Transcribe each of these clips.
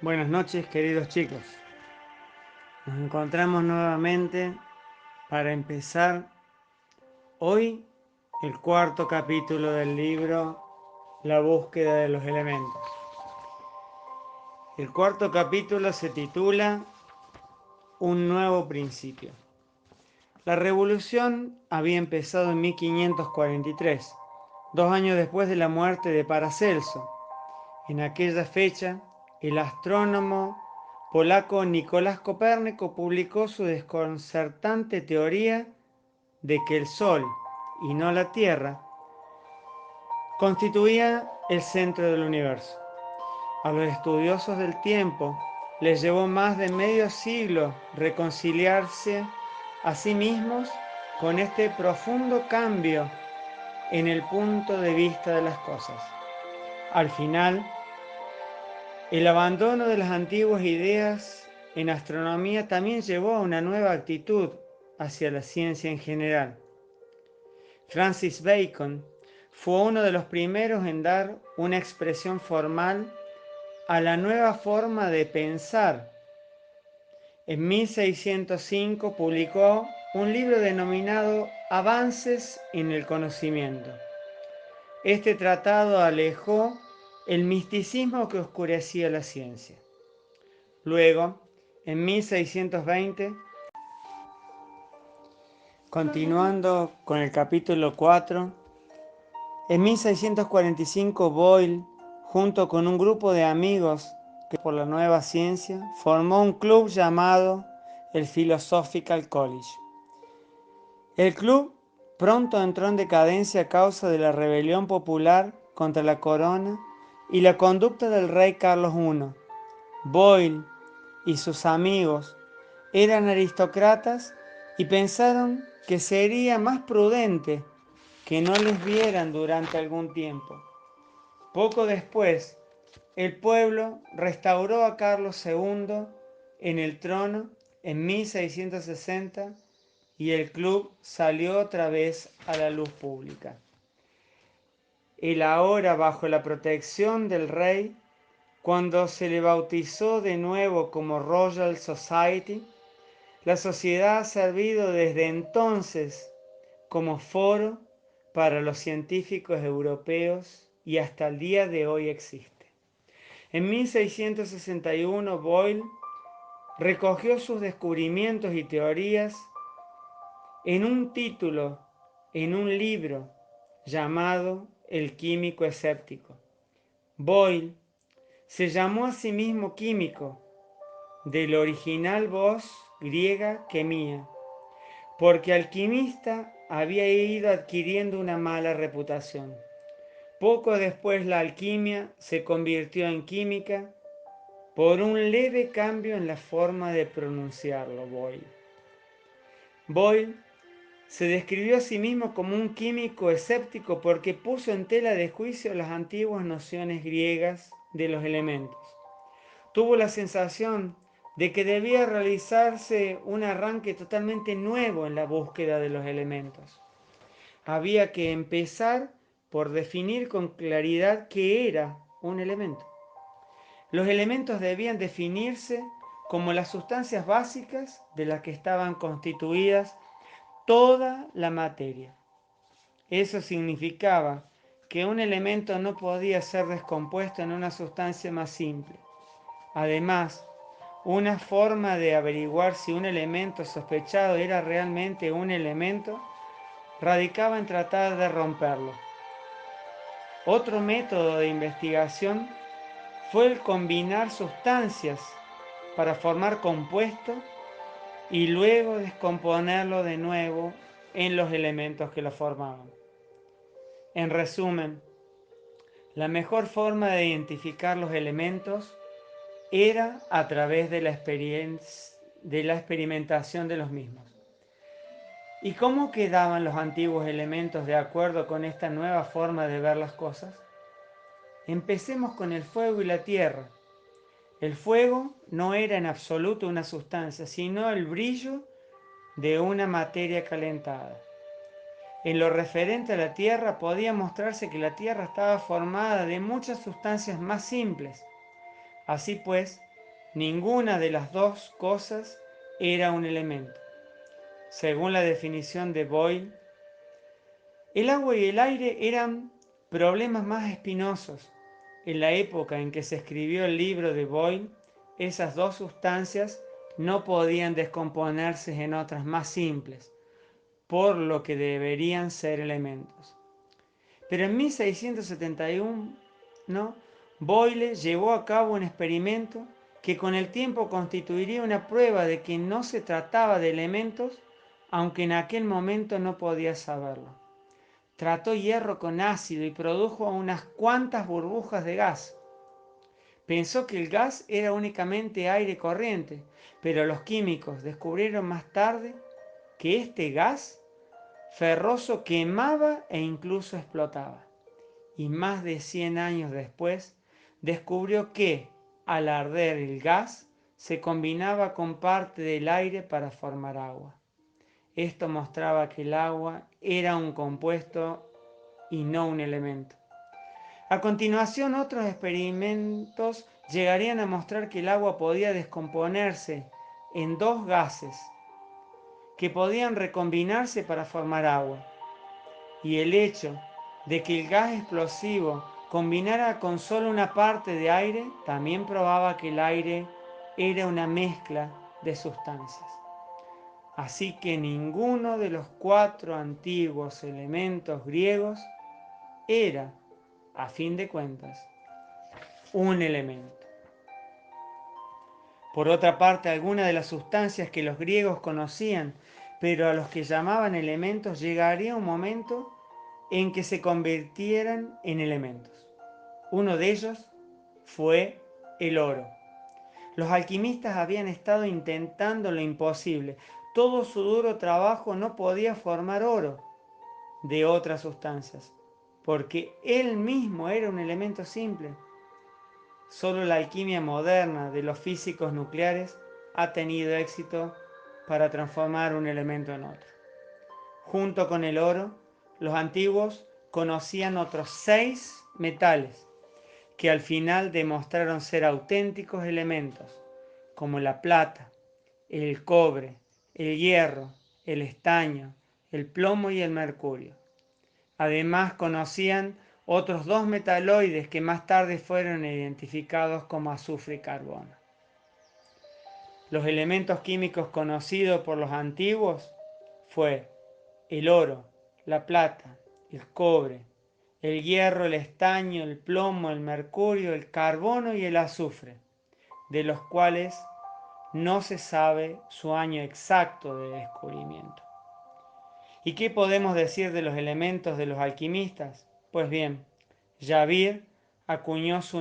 Buenas noches, queridos chicos. Nos encontramos nuevamente para empezar hoy el cuarto capítulo del libro La búsqueda de los elementos. El cuarto capítulo se titula Un nuevo principio. La revolución había empezado en 1543, 2 años después de la muerte de Paracelso. En aquella fecha, el astrónomo polaco Nicolás Copérnico publicó su desconcertante teoría de que el Sol, y no la Tierra, constituía el centro del universo. A los estudiosos del tiempo les llevó más de medio siglo reconciliarse a sí mismos con este profundo cambio en el punto de vista de las cosas. Al final, el abandono de las antiguas ideas en astronomía también llevó a una nueva actitud hacia la ciencia en general. Francis Bacon fue uno de los primeros en dar una expresión formal a la nueva forma de pensar. En 1605 publicó un libro denominado Avances en el Conocimiento. Este tratado alejó el misticismo que oscurecía la ciencia. Luego, en 1620, continuando con el capítulo 4, en 1645 Boyle, junto con un grupo de amigos que por la nueva ciencia, formó un club llamado el Philosophical College. El club pronto entró en decadencia a causa de la rebelión popular contra la corona y la conducta del rey Carlos I. Boyle y sus amigos eran aristócratas y pensaron que sería más prudente que no les vieran durante algún tiempo. Poco después, el pueblo restauró a Carlos II en el trono en 1660 y el club salió otra vez a la luz pública. El ahora bajo la protección del rey, cuando se le bautizó de nuevo como Royal Society, la sociedad ha servido desde entonces como foro para los científicos europeos y hasta el día de hoy existe. En 1661 Boyle recogió sus descubrimientos y teorías en un título, en un libro llamado El químico escéptico. Boyle se llamó a sí mismo químico, del original voz griega quemia, porque alquimista había ido adquiriendo una mala reputación. Poco después la alquimia se convirtió en química por un leve cambio en la forma de pronunciarlo. Boyle se describió a sí mismo como un químico escéptico porque puso en tela de juicio las antiguas nociones griegas de los elementos. Tuvo la sensación de que debía realizarse un arranque totalmente nuevo en la búsqueda de los elementos. Había que empezar por definir con claridad qué era un elemento. Los elementos debían definirse como las sustancias básicas de las que estaban constituidas toda la materia. Eso significaba que un elemento no podía ser descompuesto en una sustancia más simple. Además, una forma de averiguar si un elemento sospechado era realmente un elemento radicaba en tratar de romperlo. Otro método de investigación fue el combinar sustancias para formar compuestos y luego descomponerlo de nuevo en los elementos que lo formaban. En resumen, la mejor forma de identificar los elementos era a través de la experimentación de los mismos. ¿Y cómo quedaban los antiguos elementos de acuerdo con esta nueva forma de ver las cosas? Empecemos con el fuego y la tierra. El fuego no era en absoluto una sustancia, sino el brillo de una materia calentada. En lo referente a la tierra, podía mostrarse que la tierra estaba formada de muchas sustancias más simples. Así pues, Ninguna de las dos cosas era un elemento. Según la definición de Boyle, el agua y el aire eran problemas más espinosos. En la época en que se escribió el libro de Boyle, esas dos sustancias no podían descomponerse en otras más simples, por lo que deberían ser elementos. Pero en 1671, ¿no?, Boyle llevó a cabo un experimento que con el tiempo constituiría una prueba de que no se trataba de elementos, aunque en aquel momento no podía saberlo. Trató hierro con ácido y produjo unas cuantas burbujas de gas. Pensó que el gas era únicamente aire corriente, pero los químicos descubrieron más tarde que este gas ferroso quemaba e incluso explotaba. Y más de 100 años después, descubrió que, al arder el gas, se combinaba con parte del aire para formar agua. Esto mostraba que el agua era un compuesto y no un elemento. A continuación, otros experimentos llegarían a mostrar que el agua podía descomponerse en dos gases que podían recombinarse para formar agua. Y el hecho de que el gas explosivo combinara con solo una parte de aire también probaba que el aire era una mezcla de sustancias. Así que ninguno de los 4 antiguos elementos griegos era, a fin de cuentas, un elemento. Por otra parte, algunas de las sustancias que los griegos conocían, pero a los que llamaban elementos, llegaría un momento en que se convirtieran en elementos. Uno de ellos fue el oro. Los alquimistas habían estado intentando lo imposible. Todo su duro trabajo no podía formar oro de otras sustancias, porque él mismo era un elemento simple. Solo la alquimia moderna de los físicos nucleares ha tenido éxito para transformar un elemento en otro. Junto con el oro, los antiguos conocían otros 6 metales que al final demostraron ser auténticos elementos, como la plata, el cobre, el hierro, el estaño, el plomo y el mercurio. Además conocían otros 2 metaloides que más tarde fueron identificados como azufre y carbono. Los elementos químicos conocidos por los antiguos fue el oro, la plata, el cobre, el hierro, el estaño, el plomo, el mercurio, el carbono y el azufre, de los cuales no se sabe su año exacto de descubrimiento. ¿Y qué podemos decir de los elementos de los alquimistas? Pues bien, Jabir acuñó los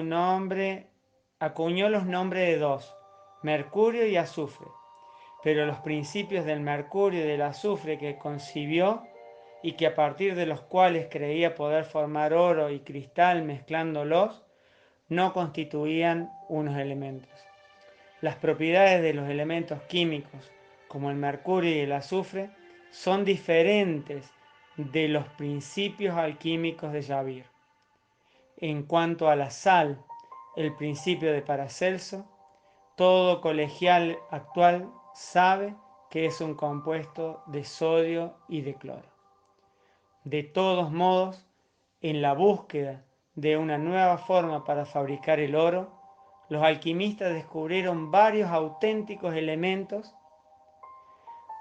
nombres de 2, mercurio y azufre, pero los principios del mercurio y del azufre que concibió y que a partir de los cuales creía poder formar oro y cristal mezclándolos, no constituían unos elementos. Las propiedades de los elementos químicos, como el mercurio y el azufre, son diferentes de los principios alquímicos de Jabir. En cuanto a la sal, el principio de Paracelso, todo colegial actual sabe que es un compuesto de sodio y de cloro. De todos modos, en la búsqueda de una nueva forma para fabricar el oro, los alquimistas descubrieron varios auténticos elementos.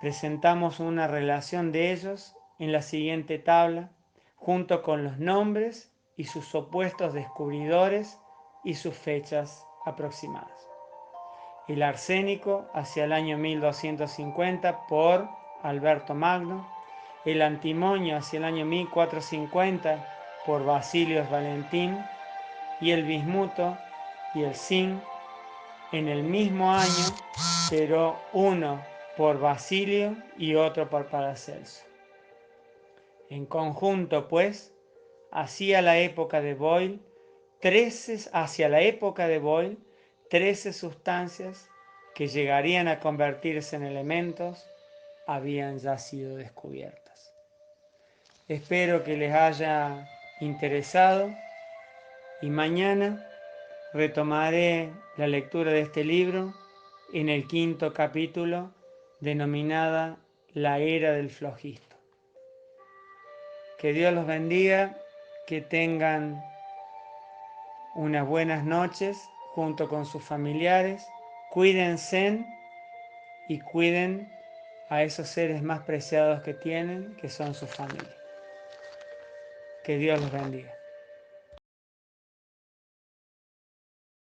Presentamos una relación de ellos en la siguiente tabla, junto con los nombres y sus opuestos descubridores y sus fechas aproximadas. El arsénico hacia el año 1250 por Alberto Magno, el antimonio hacia el año 1450 por Basilios Valentín y el bismuto y el zinc en el mismo año, pero uno por Basilio y otro por Paracelso. En conjunto, pues, hacia la época de Boyle, 13 sustancias que llegarían a convertirse en elementos habían ya sido descubiertas. Espero que les haya interesado y mañana Retomaré la lectura de este libro en el 5.º capítulo, denominada La Era del Flojisto. Que Dios los bendiga, que tengan unas buenas noches junto con sus familiares. Cuídense y cuiden a esos seres más preciados que tienen, que son su familia. Que Dios los bendiga.